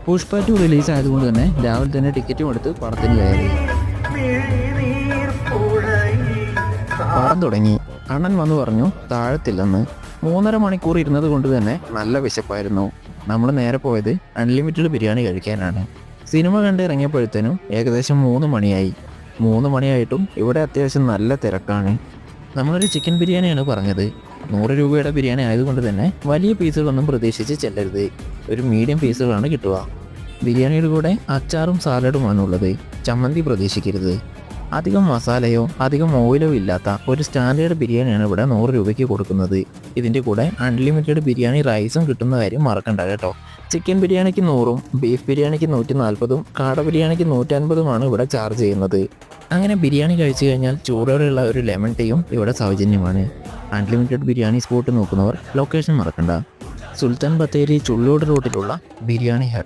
Pushpa 2 release ആയതുകൊണ്ട് തന്നെ രാവിലെ തന്നെ ടിക്കറ്റും എടുത്ത് പടത്തിന് കയറി. പടം തുടങ്ങി. അണ്ണൻ വന്ന് പറഞ്ഞു താഴത്തില്ലെന്ന്. 3.5 മണിക്കൂർ ഇരുന്നത് കൊണ്ട് തന്നെ നല്ല വിശപ്പായിരുന്നു. നമ്മൾ നേരെ പോയത് അൺലിമിറ്റഡ് ബിരിയാണി കഴിക്കാനാണ്. സിനിമ കണ്ട് ഇറങ്ങിയപ്പോഴത്തേനും ഏകദേശം 3 മണിയായി. 3 മണിയായിട്ടും ഇവിടെ അത്യാവശ്യം നല്ല തിരക്കാണ്. നമ്മളൊരു ചിക്കൻ ബിരിയാണിയാണ് പറഞ്ഞത്. 100 രൂപയുടെ ബിരിയാണി ആയതുകൊണ്ട് തന്നെ വലിയ പീസുകളൊന്നും പ്രതീക്ഷിച്ച് ചെല്ലരുത്. ഒരു മീഡിയം പീസുകളാണ് കിട്ടുക. ബിരിയാണിയുടെ കൂടെ അച്ചാറും സാലഡുമാണുള്ളത്. ചമ്മന്തി പ്രതീക്ഷിക്കരുത്. അധികം മസാലയോ അധികം ഓയിലോ ഇല്ലാത്ത ഒരു സ്റ്റാൻഡേർഡ് ബിരിയാണിയാണ് ഇവിടെ 100 രൂപയ്ക്ക് കൊടുക്കുന്നത്. ഇതിൻ്റെ കൂടെ അൺലിമിറ്റഡ് ബിരിയാണി റൈസും കിട്ടുന്ന കാര്യം മറക്കണ്ട കേട്ടോ. ചിക്കൻ ബിരിയാണിക്ക് 100ഉം ബീഫ് ബിരിയാണിക്ക് 140ഉം കാട ബിരിയാണിക്ക് 150ഉമാണ് ഇവിടെ ചാർജ് ചെയ്യുന്നത്. അങ്ങനെ ബിരിയാണി കഴിച്ചു കഴിഞ്ഞാൽ ചൂടോടെയുള്ള ഒരു ലെമൺ ടീയും ഇവിടെ സൗജന്യമാണ്. അൺലിമിറ്റഡ് ബിരിയാണി സ്പോട്ട് നോക്കുന്നവർ ലൊക്കേഷൻ മറക്കണ്ട. സുൽത്താൻ ബത്തേരി ചുള്ളോട് റോഡിലുള്ള ബിരിയാണി ഹട്ട്.